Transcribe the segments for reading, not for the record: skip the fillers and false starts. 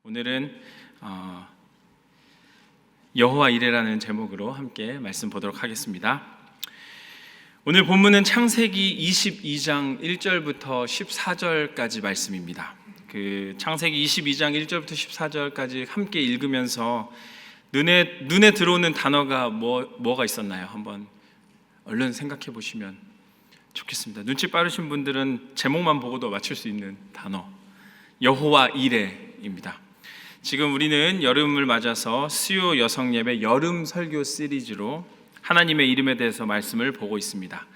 오늘은 여호와 이레라는 제목으로 함께 말씀 보도록 하겠습니다. 오늘 본문은 창세기 22장 1절부터 14절까지 말씀입니다. 그 창세기 22장 1절부터 14절까지 함께 읽으면서 눈에 들어오는 단어가 뭐가 있었나요? 한번 얼른 생각해 보시면 좋겠습니다. 눈치 빠르신 분들은 제목만 보고도 맞출 수 있는 단어, 여호와 이레입니다. 지금 우리는 여름을 맞아서 수요 여성 예배 여름 설교 시리즈로 하나님의 이름에 대해서 말씀을 보고 있습니다.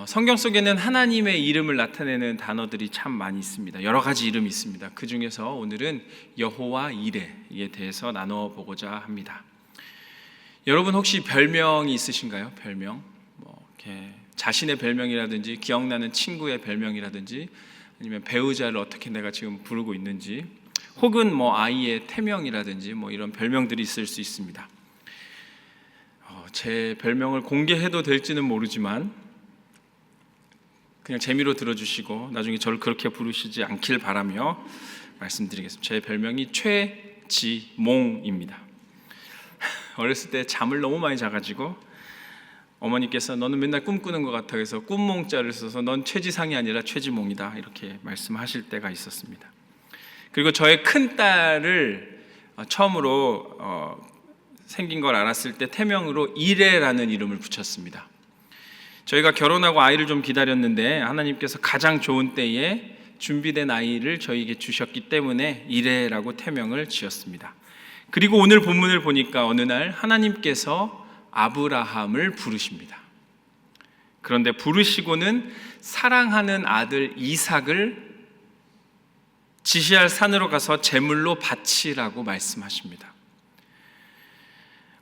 성경 속에는 하나님의 이름을 나타내는 단어들이 참 많이 있습니다. 여러 가지 이름이 있습니다. 그 중에서 오늘은 여호와 이레에 대해서 나눠보고자 합니다. 여러분 혹시 별명이 있으신가요? 별명? 이렇게 자신의 별명이라든지 기억나는 친구의 별명이라든지 아니면 배우자를 어떻게 내가 지금 부르고 있는지, 혹은 아이의 태명이라든지 이런 별명들이 있을 수 있습니다. 제 별명을 공개해도 될지는 모르지만 그냥 재미로 들어주시고 나중에 저를 그렇게 부르시지 않길 바라며 말씀드리겠습니다. 제 별명이 최지몽입니다. 어렸을 때 잠을 너무 많이 자가지고 어머니께서 너는 맨날 꿈꾸는 것 같아 해서 꿈몽자를 써서 넌 최지상이 아니라 최지몽이다 이렇게 말씀하실 때가 있었습니다. 그리고 저의 큰딸을 처음으로 생긴 걸 알았을 때 태명으로 이레라는 이름을 붙였습니다. 저희가 결혼하고 아이를 좀 기다렸는데 하나님께서 가장 좋은 때에 준비된 아이를 저희에게 주셨기 때문에 이레라고 태명을 지었습니다. 그리고 오늘 본문을 보니까 어느 날 하나님께서 아브라함을 부르십니다. 그런데 부르시고는 사랑하는 아들 이삭을 지시할 산으로 가서 제물로 바치라고 말씀하십니다.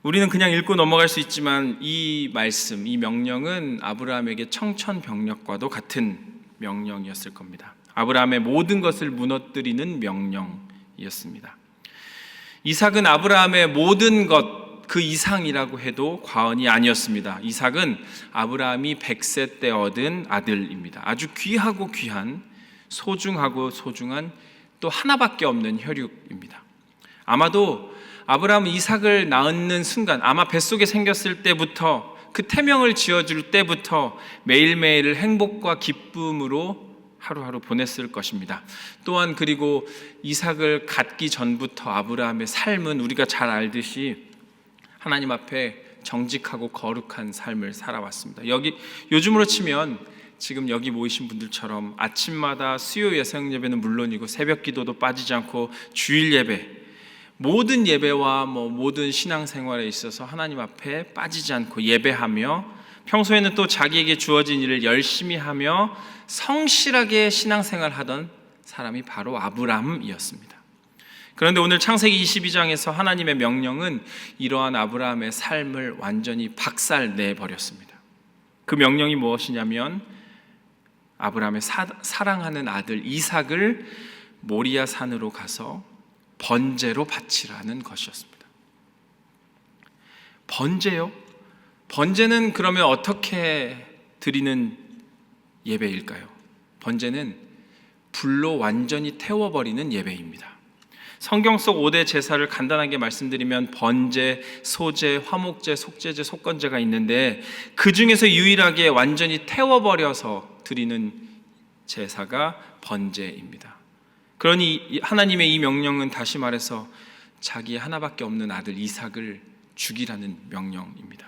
우리는 그냥 읽고 넘어갈 수 있지만 이 말씀, 이 명령은 아브라함에게 청천벽력과도 같은 명령이었을 겁니다. 아브라함의 모든 것을 무너뜨리는 명령이었습니다. 이삭은 아브라함의 모든 것 그 이상이라고 해도 과언이 아니었습니다. 이삭은 아브라함이 100세 때 얻은 아들입니다. 아주 귀하고 귀한, 소중하고 소중한 또 하나밖에 없는 혈육입니다. 아마도 아브라함은 이삭을 낳는 순간, 아마 뱃속에 생겼을 때부터, 그 태명을 지어줄 때부터 매일매일을 행복과 기쁨으로 하루하루 보냈을 것입니다. 또한 그리고 이삭을 갖기 전부터 아브라함의 삶은 우리가 잘 알듯이 하나님 앞에 정직하고 거룩한 삶을 살아왔습니다. 요즘으로 치면 지금 여기 모이신 분들처럼 아침마다 수요 예성 예배는 물론이고 새벽 기도도 빠지지 않고 주일 예배, 모든 예배와 모든 신앙생활에 있어서 하나님 앞에 빠지지 않고 예배하며 평소에는 또 자기에게 주어진 일을 열심히 하며 성실하게 신앙생활하던 사람이 바로 아브라함이었습니다. 그런데 오늘 창세기 22장에서 하나님의 명령은 이러한 아브라함의 삶을 완전히 박살내버렸습니다. 그 명령이 무엇이냐면 아브라함의 사랑하는 아들 이삭을 모리아 산으로 가서 번제로 바치라는 것이었습니다. 번제요? 번제는 그러면 어떻게 드리는 예배일까요? 번제는 불로 완전히 태워버리는 예배입니다. 성경 속 5대 제사를 간단하게 말씀드리면 번제, 소제, 화목제, 속제제, 속건제가 있는데 그 중에서 유일하게 완전히 태워버려서 드리는 제사가 번제입니다. 그러니 하나님의 이 명령은 다시 말해서 자기 하나밖에 없는 아들 이삭을 죽이라는 명령입니다.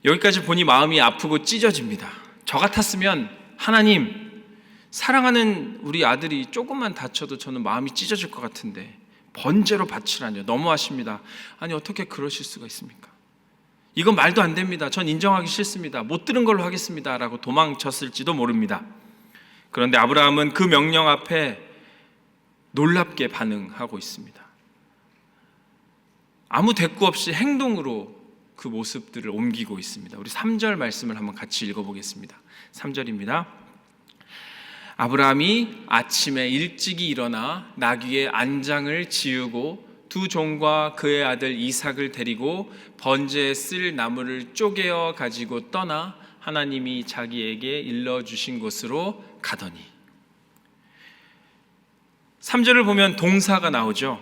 여기까지 보니 마음이 아프고 찢어집니다. 저 같았으면 하나님, 사랑하는 우리 아들이 조금만 다쳐도 저는 마음이 찢어질 것 같은데 번제로 바치라뇨. 너무하십니다. 아니 어떻게 그러실 수가 있습니까? 이건 말도 안 됩니다. 전 인정하기 싫습니다. 못 들은 걸로 하겠습니다 라고 도망쳤을지도 모릅니다. 그런데 아브라함은 그 명령 앞에 놀랍게 반응하고 있습니다. 아무 대꾸 없이 행동으로 그 모습들을 옮기고 있습니다. 우리 3절 말씀을 한번 같이 읽어보겠습니다. 3절입니다. 아브라함이 아침에 일찍이 일어나 나귀의 안장을 지우고 두 종과 그의 아들 이삭을 데리고 번제에 쓸 나무를 쪼개어 가지고 떠나 하나님이 자기에게 일러주신 곳으로 가더니, 3절을 보면 동사가 나오죠.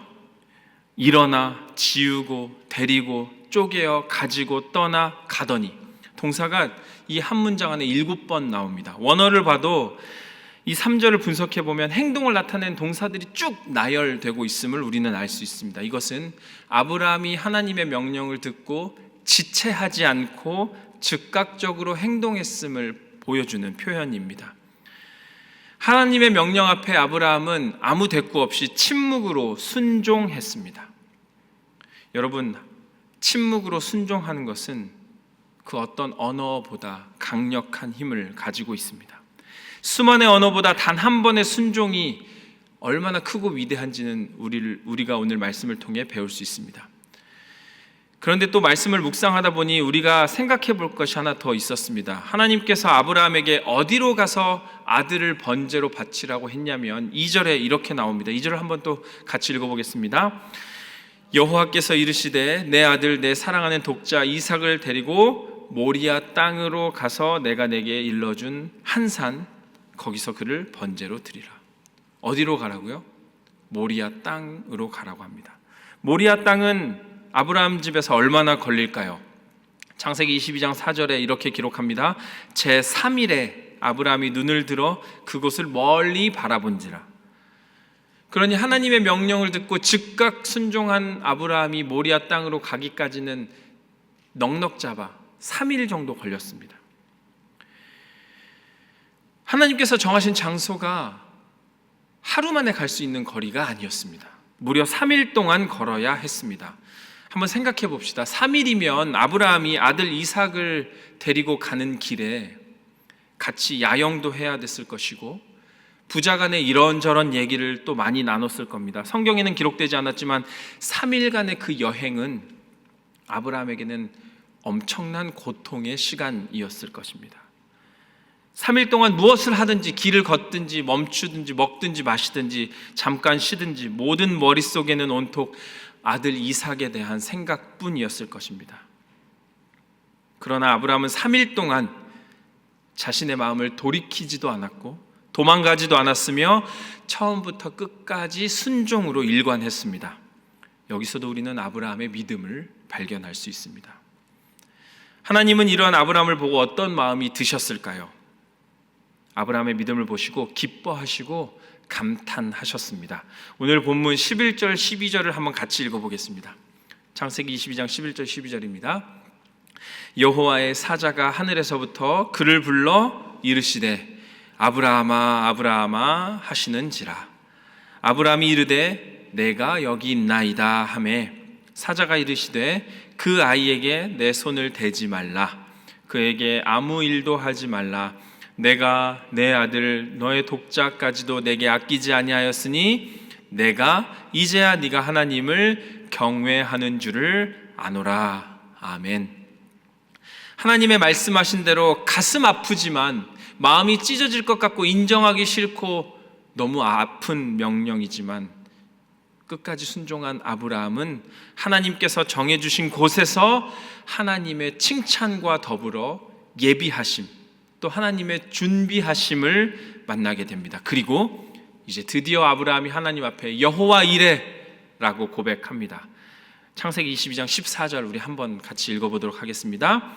일어나, 지우고, 데리고, 쪼개어, 가지고, 떠나, 가더니. 동사가 이 한 문장 안에 7번 나옵니다. 원어를 봐도 이 3절을 분석해 보면 행동을 나타낸 동사들이 쭉 나열되고 있음을 우리는 알 수 있습니다. 이것은 아브라함이 하나님의 명령을 듣고 지체하지 않고 즉각적으로 행동했음을 보여주는 표현입니다. 하나님의 명령 앞에 아브라함은 아무 대꾸 없이 침묵으로 순종했습니다. 여러분, 침묵으로 순종하는 것은 그 어떤 언어보다 강력한 힘을 가지고 있습니다. 수많은 언어보다 단 한 번의 순종이 얼마나 크고 위대한지는 우리가 오늘 말씀을 통해 배울 수 있습니다. 그런데 또 말씀을 묵상하다 보니 우리가 생각해 볼 것이 하나 더 있었습니다. 하나님께서 아브라함에게 어디로 가서 아들을 번제로 바치라고 했냐면 2절에 이렇게 나옵니다. 2절을 한번 또 같이 읽어보겠습니다. 여호와께서 이르시되 내 아들 내 사랑하는 독자 이삭을 데리고 모리아 땅으로 가서 내가 내게 일러준 한 산 거기서 그를 번제로 드리라. 어디로 가라고요? 모리아 땅으로 가라고 합니다. 모리아 땅은 아브라함 집에서 얼마나 걸릴까요? 창세기 22장 4절에 이렇게 기록합니다. 제3일에 아브라함이 눈을 들어 그곳을 멀리 바라본지라. 그러니 하나님의 명령을 듣고 즉각 순종한 아브라함이 모리아 땅으로 가기까지는 넉넉 잡아 3일 정도 걸렸습니다. 하나님께서 정하신 장소가 하루 만에 갈 수 있는 거리가 아니었습니다. 무려 3일 동안 걸어야 했습니다. 한번 생각해 봅시다. 3일이면 아브라함이 아들 이삭을 데리고 가는 길에 같이 야영도 해야 됐을 것이고 부자간에 이런저런 얘기를 또 많이 나눴을 겁니다. 성경에는 기록되지 않았지만 3일간의 그 여행은 아브라함에게는 엄청난 고통의 시간이었을 것입니다. 3일 동안 무엇을 하든지 길을 걷든지 멈추든지 먹든지 마시든지 잠깐 쉬든지 모든 머릿속에는 온통 아들 이삭에 대한 생각뿐이었을 것입니다. 그러나 아브라함은 3일 동안 자신의 마음을 돌이키지도 않았고 도망가지도 않았으며 처음부터 끝까지 순종으로 일관했습니다. 여기서도 우리는 아브라함의 믿음을 발견할 수 있습니다. 하나님은 이러한 아브라함을 보고 어떤 마음이 드셨을까요? 아브라함의 믿음을 보시고 기뻐하시고 감탄하셨습니다. 오늘 본문 11절 12절을 한번 같이 읽어보겠습니다. 창세기 22장 11절 12절입니다. 여호와의 사자가 하늘에서부터 그를 불러 이르시되 아브라함아 아브라함아 하시는지라. 아브라함이 이르되 내가 여기 있나이다 하매 사자가 이르시되 그 아이에게 내 손을 대지 말라. 그에게 아무 일도 하지 말라. 내가 내 아들 너의 독자까지도 내게 아끼지 아니하였으니 내가 이제야 네가 하나님을 경외하는 줄을 아노라. 아멘. 하나님의 말씀하신 대로 가슴 아프지만 마음이 찢어질 것 같고 인정하기 싫고 너무 아픈 명령이지만 끝까지 순종한 아브라함은 하나님께서 정해주신 곳에서 하나님의 칭찬과 더불어 예비하심 또 하나님의 준비하심을 만나게 됩니다. 그리고 이제 드디어 아브라함이 하나님 앞에 여호와 이레라고 고백합니다. 창세기 22장 14절 우리 한번 같이 읽어보도록 하겠습니다.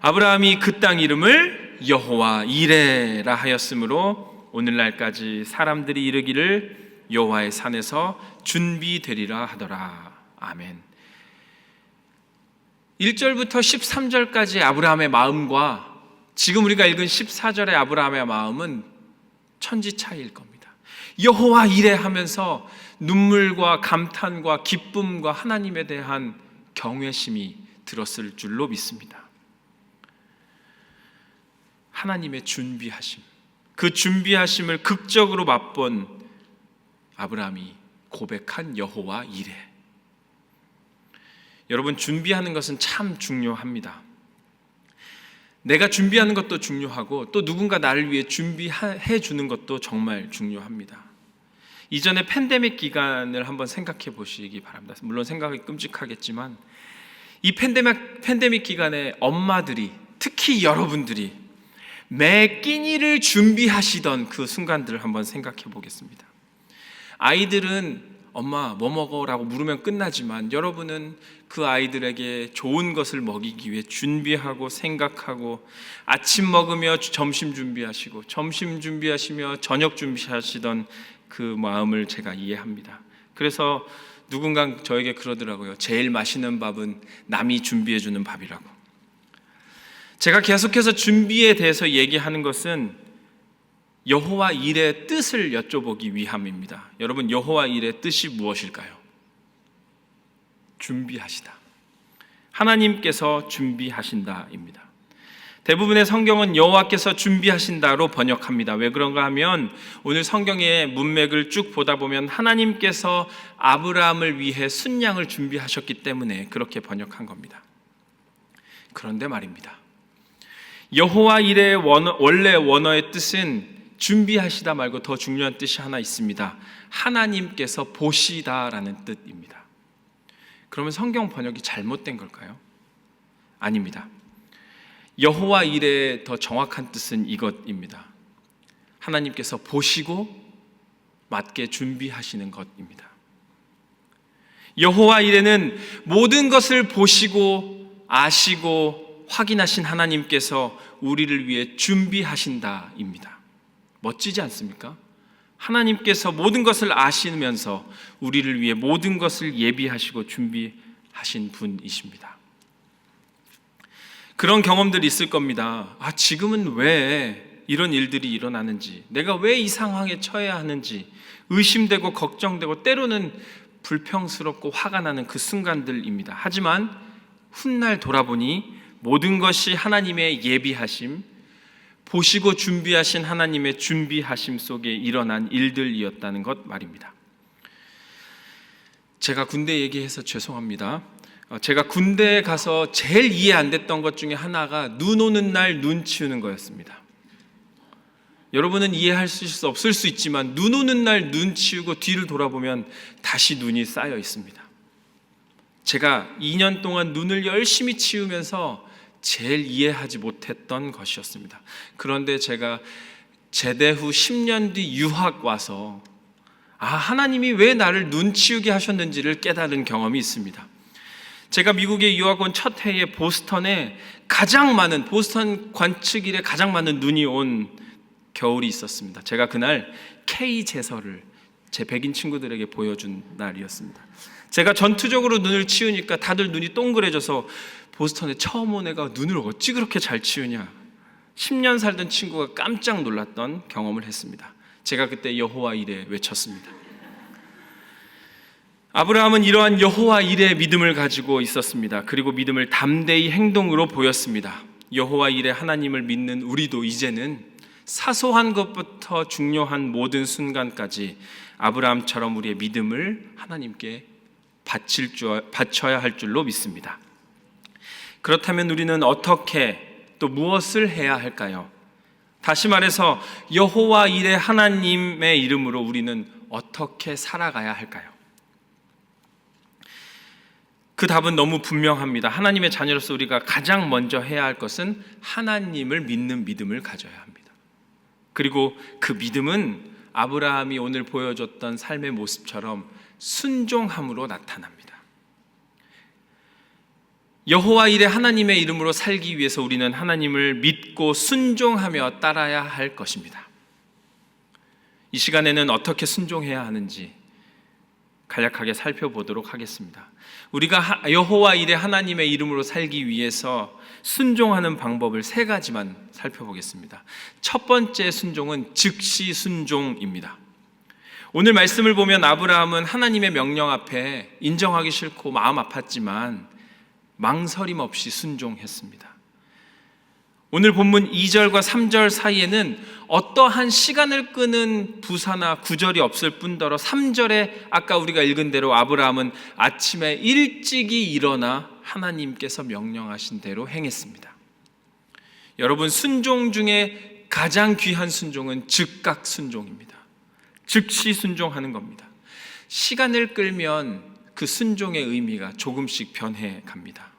아브라함이 그 땅 이름을 여호와 이레라 하였으므로 오늘날까지 사람들이 이르기를 여호와의 산에서 준비되리라 하더라. 아멘. 1절부터 13절까지 아브라함의 마음과 지금 우리가 읽은 14절의 아브라함의 마음은 천지 차이일 겁니다. 여호와 이레 하면서 눈물과 감탄과 기쁨과 하나님에 대한 경외심이 들었을 줄로 믿습니다. 하나님의 준비하심, 그 준비하심을 극적으로 맛본 아브라함이 고백한 여호와 이레. 여러분, 준비하는 것은 참 중요합니다. 내가 준비하는 것도 중요하고 또 누군가 나를 위해 준비해 주는 것도 정말 중요합니다. 이전에 팬데믹 기간을 한번 생각해 보시기 바랍니다. 물론 생각이 끔찍하겠지만 이 팬데믹 기간에 엄마들이, 특히 여러분들이 매 끼니를 준비하시던 그 순간들을 한번 생각해 보겠습니다. 아이들은 엄마 뭐 먹어? 라고 물으면 끝나지만 여러분은 그 아이들에게 좋은 것을 먹이기 위해 준비하고 생각하고 아침 먹으며 점심 준비하시고 점심 준비하시며 저녁 준비하시던 그 마음을 제가 이해합니다. 그래서 누군가 저에게 그러더라고요. 제일 맛있는 밥은 남이 준비해주는 밥이라고. 제가 계속해서 준비에 대해서 얘기하는 것은 여호와 일의 뜻을 여쭤보기 위함입니다. 여러분, 여호와 일의 뜻이 무엇일까요? 준비하시다. 하나님께서 준비하신다입니다. 대부분의 성경은 여호와께서 준비하신다로 번역합니다. 왜 그런가 하면 오늘 성경의 문맥을 쭉 보다 보면 하나님께서 아브라함을 위해 순양을 준비하셨기 때문에 그렇게 번역한 겁니다. 그런데 말입니다. 여호와 일의 원래 원어의 뜻은 준비하시다 말고 더 중요한 뜻이 하나 있습니다. 하나님께서 보시다라는 뜻입니다. 그러면 성경 번역이 잘못된 걸까요? 아닙니다. 여호와 일의 더 정확한 뜻은 이것입니다. 하나님께서 보시고 맞게 준비하시는 것입니다. 여호와 일에는 모든 것을 보시고 아시고 확인하신 하나님께서 우리를 위해 준비하신다입니다. 멋지지 않습니까? 하나님께서 모든 것을 아시면서 우리를 위해 모든 것을 예비하시고 준비하신 분이십니다. 그런 경험들이 있을 겁니다. 지금은 왜 이런 일들이 일어나는지, 내가 왜 이 상황에 처해야 하는지 의심되고 걱정되고 때로는 불평스럽고 화가 나는 그 순간들입니다. 하지만 훗날 돌아보니 모든 것이 하나님의 예비하심, 보시고 준비하신 하나님의 준비하심 속에 일어난 일들이었다는 것 말입니다. 제가 군대 얘기해서 죄송합니다. 제가 군대에 가서 제일 이해 안 됐던 것 중에 하나가 눈 오는 날 눈 치우는 거였습니다. 여러분은 이해할 수 없을 수 있지만 눈 오는 날 눈 치우고 뒤를 돌아보면 다시 눈이 쌓여 있습니다. 제가 2년 동안 눈을 열심히 치우면서 제일 이해하지 못했던 것이었습니다. 그런데 제가 제대 후 10년 뒤 유학 와서 하나님이 왜 나를 눈 치우게 하셨는지를 깨달은 경험이 있습니다. 제가 미국에 유학 온 첫 해에 보스턴 관측일에 가장 많은 눈이 온 겨울이 있었습니다. 제가 그날 K 제서를 제 백인 친구들에게 보여준 날이었습니다. 제가 전투적으로 눈을 치우니까 다들 눈이 동그래져서 보스턴에 처음 온 애가 눈을 어찌 그렇게 잘 치우냐, 10년 살던 친구가 깜짝 놀랐던 경험을 했습니다. 제가 그때 여호와 이레 외쳤습니다. 아브라함은 이러한 여호와 이레의 믿음을 가지고 있었습니다. 그리고 믿음을 담대히 행동으로 보였습니다. 여호와 이레 하나님을 믿는 우리도 이제는 사소한 것부터 중요한 모든 순간까지 아브라함처럼 우리의 믿음을 하나님께 바쳐야 할 줄로 믿습니다. 그렇다면 우리는 어떻게 또 무엇을 해야 할까요? 다시 말해서 여호와 이레 하나님의 이름으로 우리는 어떻게 살아가야 할까요? 그 답은 너무 분명합니다. 하나님의 자녀로서 우리가 가장 먼저 해야 할 것은 하나님을 믿는 믿음을 가져야 합니다. 그리고 그 믿음은 아브라함이 오늘 보여줬던 삶의 모습처럼 순종함으로 나타납니다. 여호와 이레 하나님의 이름으로 살기 위해서 우리는 하나님을 믿고 순종하며 따라야 할 것입니다. 이 시간에는 어떻게 순종해야 하는지 간략하게 살펴보도록 하겠습니다. 우리가 여호와 이레 하나님의 이름으로 살기 위해서 순종하는 방법을 3가지만 살펴보겠습니다. 첫 번째 순종은 즉시 순종입니다. 오늘 말씀을 보면 아브라함은 하나님의 명령 앞에 인정하기 싫고 마음 아팠지만 망설임 없이 순종했습니다. 오늘 본문 2절과 3절 사이에는 어떠한 시간을 끄는 부사나 구절이 없을 뿐더러 3절에 아까 우리가 읽은 대로 아브라함은 아침에 일찍이 일어나 하나님께서 명령하신 대로 행했습니다. 여러분, 순종 중에 가장 귀한 순종은 즉각 순종입니다. 즉시 순종하는 겁니다. 시간을 끌면 그 순종의 의미가 조금씩 변해 갑니다.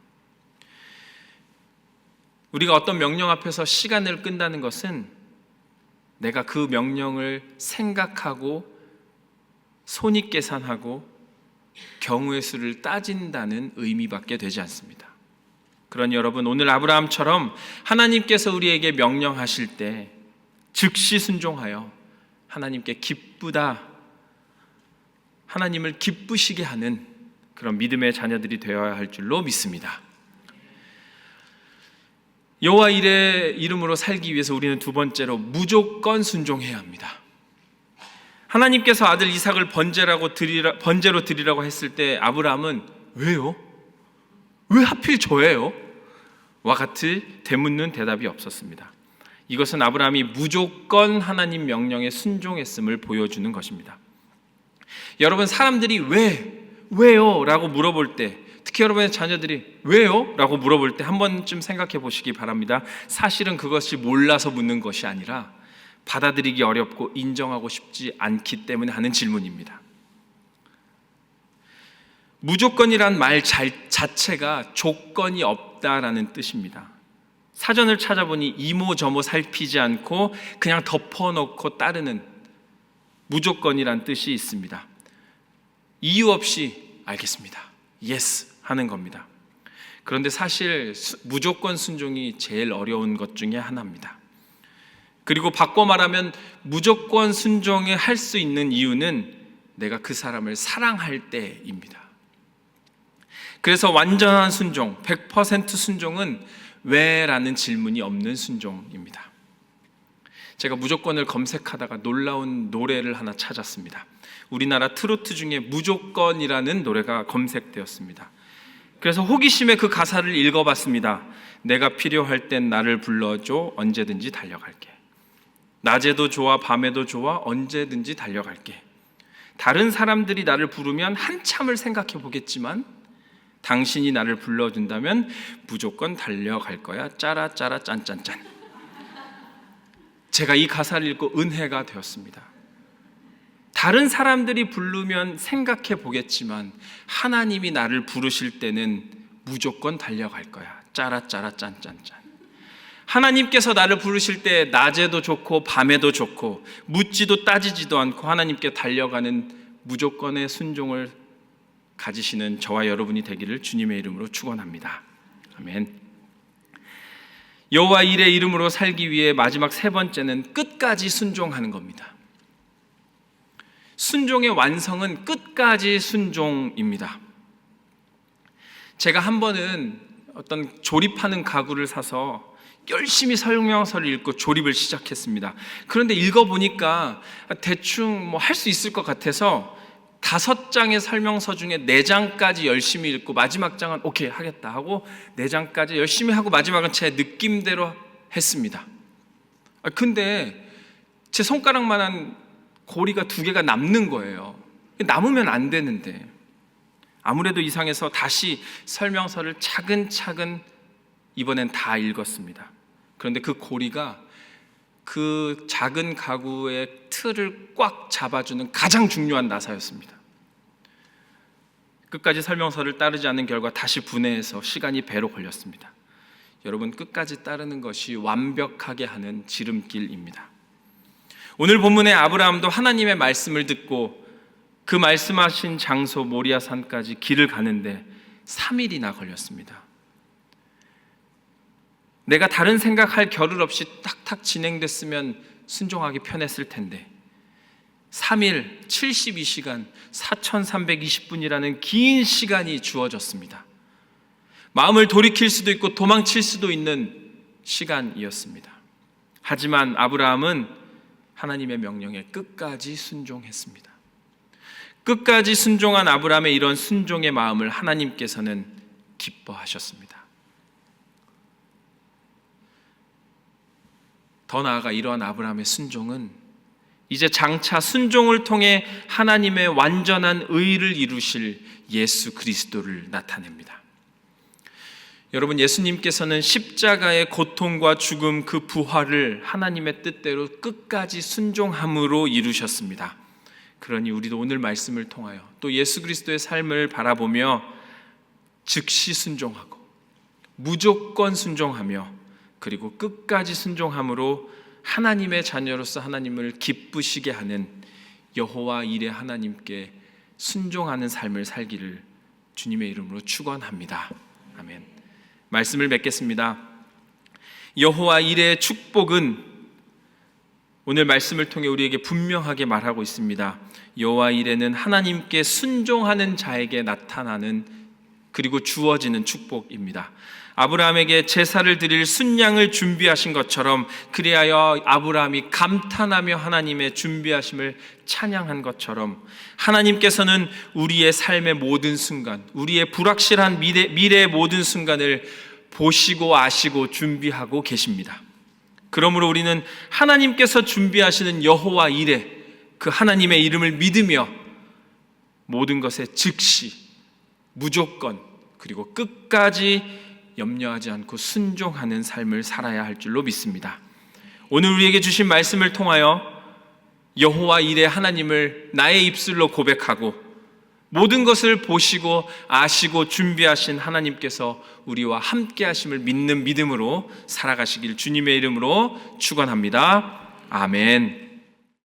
우리가 어떤 명령 앞에서 시간을 끈다는 것은 내가 그 명령을 생각하고 손익계산하고 경우의 수를 따진다는 의미밖에 되지 않습니다. 그러니 여러분, 오늘 아브라함처럼 하나님께서 우리에게 명령하실 때 즉시 순종하여 하나님께 기쁘다, 하나님을 기쁘시게 하는 그런 믿음의 자녀들이 되어야 할 줄로 믿습니다. 여호와 일의 이름으로 살기 위해서 우리는 두 번째로 무조건 순종해야 합니다. 하나님께서 아들 이삭을 번제로 드리라고 했을 때 아브라함은 왜요? 왜 하필 저예요? 와 같이 되묻는 대답이 없었습니다. 이것은 아브라함이 무조건 하나님 명령에 순종했음을 보여주는 것입니다. 여러분, 사람들이 왜요? 라고 물어볼 때, 특히 여러분의 자녀들이 왜요? 라고 물어볼 때 한 번쯤 생각해 보시기 바랍니다. 사실은 그것이 몰라서 묻는 것이 아니라 받아들이기 어렵고 인정하고 싶지 않기 때문에 하는 질문입니다. 무조건이란 말 자체가 조건이 없다라는 뜻입니다. 사전을 찾아보니 이모저모 살피지 않고 그냥 덮어놓고 따르는 무조건이란 뜻이 있습니다. 이유 없이 알겠습니다, 예스 하는 겁니다. 그런데 사실 무조건 순종이 제일 어려운 것 중에 하나입니다. 그리고 바꿔 말하면 무조건 순종을 할 수 있는 이유는 내가 그 사람을 사랑할 때입니다. 그래서 완전한 순종, 100% 순종은 왜라는 질문이 없는 순종입니다. 제가 무조건을 검색하다가 놀라운 노래를 하나 찾았습니다. 우리나라 트로트 중에 무조건이라는 노래가 검색되었습니다. 그래서 호기심에 그 가사를 읽어봤습니다. 내가 필요할 땐 나를 불러줘, 언제든지 달려갈게. 낮에도 좋아 밤에도 좋아 언제든지 달려갈게. 다른 사람들이 나를 부르면 한참을 생각해 보겠지만 당신이 나를 불러준다면 무조건 달려갈 거야. 짜라짜라 짠짠짠. 제가 이 가사를 읽고 은혜가 되었습니다. 다른 사람들이 부르면 생각해 보겠지만 하나님이 나를 부르실 때는 무조건 달려갈 거야. 짜라짜라 짠짠짠. 하나님께서 나를 부르실 때 낮에도 좋고 밤에도 좋고 묻지도 따지지도 않고 하나님께 달려가는 무조건의 순종을 가지시는 저와 여러분이 되기를 주님의 이름으로 축원합니다. 아멘. 여호와 일의 이름으로 살기 위해 마지막 세 번째는 끝까지 순종하는 겁니다. 순종의 완성은 끝까지 순종입니다. 제가 한 번은 어떤 조립하는 가구를 사서 열심히 설명서를 읽고 조립을 시작했습니다. 그런데 읽어보니까 대충 할 수 있을 것 같아서 5장의 설명서 중에 4장까지 열심히 읽고 마지막 장은 오케이 하겠다 하고 4장까지 열심히 하고 마지막은 제 느낌대로 했습니다. 근데 제 손가락만한 고리가 2개가 남는 거예요. 남으면 안 되는데 아무래도 이상해서 다시 설명서를 차근차근 이번엔 다 읽었습니다. 그런데 그 고리가 그 작은 가구의 틀을 꽉 잡아주는 가장 중요한 나사였습니다. 끝까지 설명서를 따르지 않는 결과 다시 분해해서 시간이 배로 걸렸습니다. 여러분, 끝까지 따르는 것이 완벽하게 하는 지름길입니다. 오늘 본문의 아브라함도 하나님의 말씀을 듣고 그 말씀하신 장소 모리아산까지 길을 가는데 3일이나 걸렸습니다. 내가 다른 생각할 겨를 없이 탁탁 진행됐으면 순종하기 편했을 텐데 3일 72시간 4320분이라는 긴 시간이 주어졌습니다. 마음을 돌이킬 수도 있고 도망칠 수도 있는 시간이었습니다. 하지만 아브라함은 하나님의 명령에 끝까지 순종했습니다. 끝까지 순종한 아브라함의 이런 순종의 마음을 하나님께서는 기뻐하셨습니다. 더 나아가 이러한 아브라함의 순종은 이제 장차 순종을 통해 하나님의 완전한 의를 이루실 예수 그리스도를 나타냅니다. 여러분, 예수님께서는 십자가의 고통과 죽음, 그 부활을 하나님의 뜻대로 끝까지 순종함으로 이루셨습니다. 그러니 우리도 오늘 말씀을 통하여 또 예수 그리스도의 삶을 바라보며 즉시 순종하고 무조건 순종하며 그리고 끝까지 순종함으로 하나님의 자녀로서 하나님을 기쁘시게 하는 여호와 이레 하나님께 순종하는 삶을 살기를 주님의 이름으로 축원합니다. 아멘. 말씀을 맺겠습니다. 여호와 이레의 축복은 오늘 말씀을 통해 우리에게 분명하게 말하고 있습니다. 여호와 이레는 하나님께 순종하는 자에게 나타나는 그리고 주어지는 축복입니다. 아브라함에게 제사를 드릴 순양을 준비하신 것처럼 그리하여 아브라함이 감탄하며 하나님의 준비하심을 찬양한 것처럼 하나님께서는 우리의 삶의 모든 순간, 우리의 불확실한 미래의 모든 순간을 보시고 아시고 준비하고 계십니다. 그러므로 우리는 하나님께서 준비하시는 여호와 이레, 그 하나님의 이름을 믿으며 모든 것에 즉시, 무조건, 그리고 끝까지 염려하지 않고 순종하는 삶을 살아야 할 줄로 믿습니다. 오늘 우리에게 주신 말씀을 통하여 여호와 이레 하나님을 나의 입술로 고백하고 모든 것을 보시고 아시고 준비하신 하나님께서 우리와 함께 하심을 믿는 믿음으로 살아가시길 주님의 이름으로 축원합니다. 아멘.